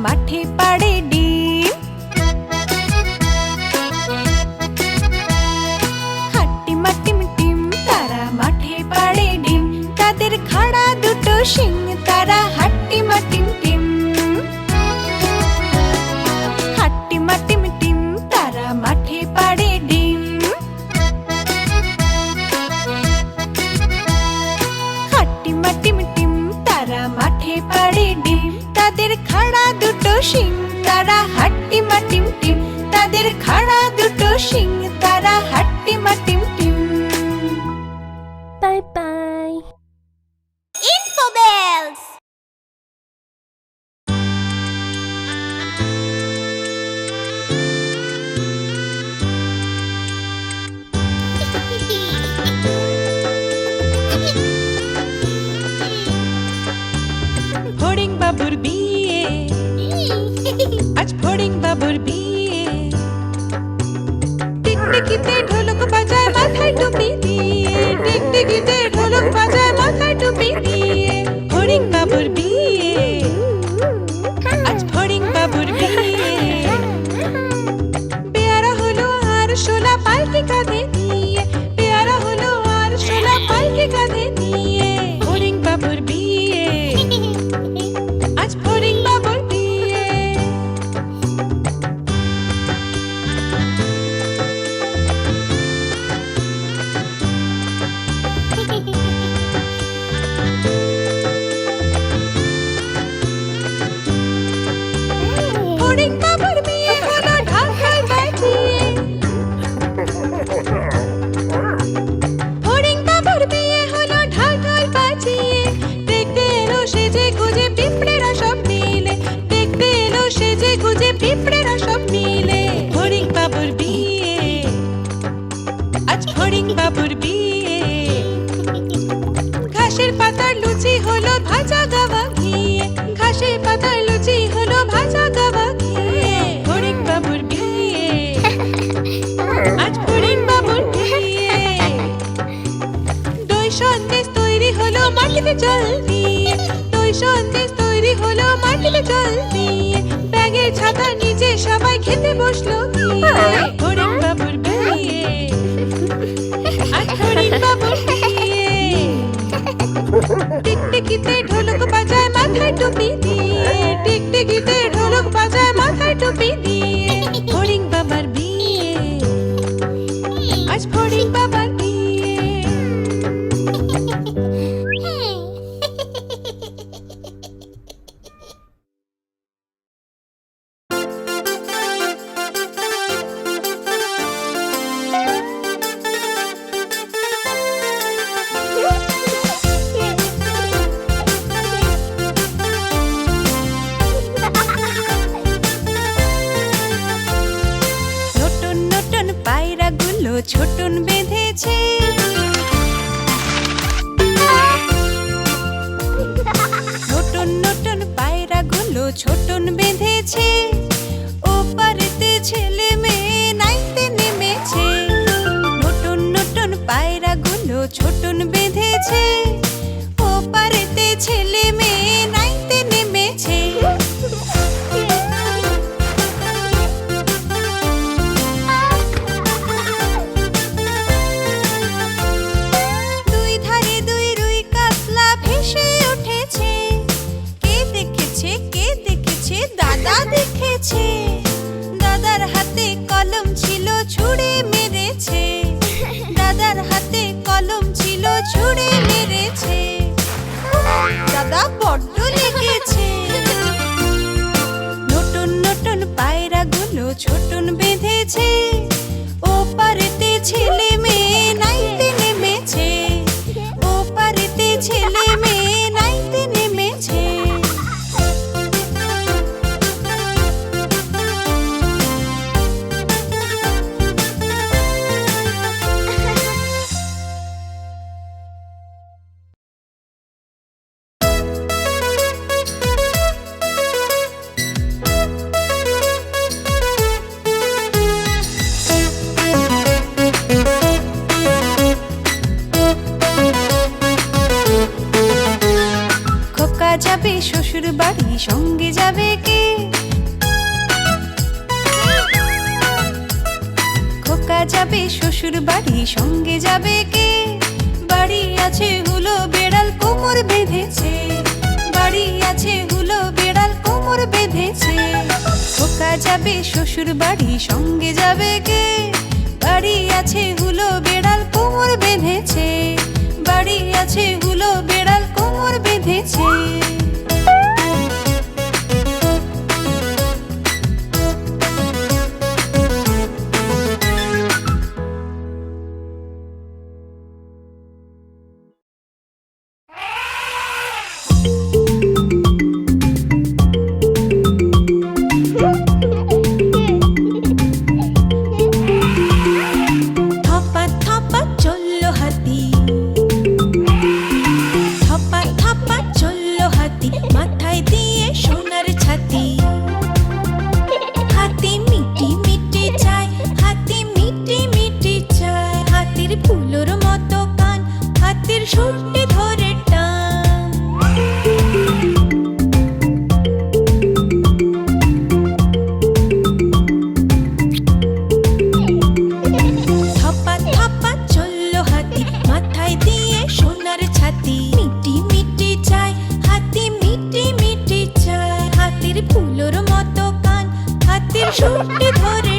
মাঠে পাড়ে ডিম, হাট্টিমা টিম টিম তারা মাঠে পাড়ে ডিম, তাদের খাড়া দুটো শিং তারা হাট্টিমা টিম টিম। হাট্টিমা টিম টিম তারা মাঠে পাড়ে ডিম, হাট্টিমা টিম টিম তারা মাঠে পাড়ে ডিম, তাদের খাড়া দুটো শিং তারা হাট্টিমা টিম টিম, তাদের খাড়া দুটো শিং তারা হাট্টিমা টিম টিম। Bye bye. Infobells! ফড়িং বাবুর বিয়ে, আজ ফড়িং বাবুর বিয়ে, টিকটিকিতে ঢোলক বাজায় মাথায় টুপি দিয়ে, টিকটিকিতে ঢোলক বাজায় মাথায় টুপি দিয়ে, ফড়িং বাবুর বিয়ে, আজ ফড়িং বাবুর বিয়ে। পেয়ারা হলো আর শোলা পালকি কাঁধে নিয়ে, পেয়ারা হলো আর শোলা পালকি কাঁধে নিয়ে, ফড়িং বাবুর বিয়ে, আজ ফড়িং বাবুর বিয়ে। ফড়িং বাবুর বিয়ে হলো ঢাকায় বাজিয়ে, ফড়িং বাবুর বিয়ে হলো ঢাকায় বাজিয়ে, দেখতে এলো সেজে গুজে পিঁপড়েরা সব মিলে, দেখতে এলো সেজে গুজে পিঁপড়েরা সব মিলে, ফড়িং বাবুর বিয়ে, আজ ফড়িং বাবুর বিয়ে। ঘাসের পাতার লুচি হলো ভাজা গাওয়া ঘিয়ে, ঘাসের পাতার লুচি হলো ভাজা গাওয়া ঘিয়ে, ফড়িং বাবুর বিয়ে, আজ ফড়িং বাবুর বিয়ে। দই সন্দেশ তৈরি হলো মাটিতে জল দিয়ে, দই সন্দেশ তৈরি হলো মাটিতে জল দিয়ে, ব্যাগের ছাতার নিচে সবাই খেতে বসলো গিয়ে, ফড়িং বাবুর বিয়ে, আজ ফড়িং বাবুর বিয়ে। টিকটিকিতে ঢোলক বাজায় মাথায় টুপি দিয়ে, টিকটিকিতে ঢোলক বাজায় মাথায় টুপি দিয়ে, ফড়িং বাবার বিয়ে, আজ ফড়িং বাবার বিয়ে। নতুন নতুন পায়রাগুলো ছোটন বেঁধেছে, নতুন নতুন পায়রাগুলো ছোটন বেঁধেছে, ও পারেতে ছেলে মেয়ে নাইতে নেমেছে, নতুন নতুন পায়রাগুলো ছোটন বেঁধেছে, ও পারেতে ছেলে মেয়ে নাইতে নেমেছে। দুই ধারে দুই রুই কাতলা ভেসে উঠেছে, কে দেখেছে কে দেখেছে, দাদা দেখেছে, দাদার হাতে কলম ছিল ছুঁড়ে মেরেছে, দাদার হাতে কলম ছিল ছুঁড়ে মেরেছে, দাদা বড্ড লেগেছে। নতুন নতুন পায়রাগুলো ছোটন বেঁধেছে, ও পারেতে ছেলে মেয়ে নাইতে নেমেছে, ও পারেতে ছেলে মেয়ে নাইতে নেমেছে। যাবে কে? খোকা যাবে শ্বশুর বাড়ি, সঙ্গে যাবে কে? বাড়ি আছে হুলো বেড়াল কোমর বেঁধেছে, বাড়ি আছে হুলো বেড়াল কোমর বেঁধেছে। খোকা যাবে শ্বশুর বাড়ি, সঙ্গে যাবে কে? বাড়ি আছে হুলো বেড়াল কোমর বেঁধেছে, বাড়ি আছে হুলো বেড়াল কোমর বেঁধেছে। থপা থপা চললো হাতি, থপা থপা চললো হাতি, মাথায় দিয়ে সোনার ছাতি। হাতি মিটি মিটি চায়, হাতি মিটি মিটি চায়। হাতির ফুলোর মতো কান, হাতির সুরটি ধরে টান। থপা থপা চললো হাতি, মাথায় দিয়ে সোনার ছাতি। মিটি মিটি চায়, হাতি মিটি মিটি চায়। হাতির ফুলোর মতো কান, হাতির সুরটি ধরে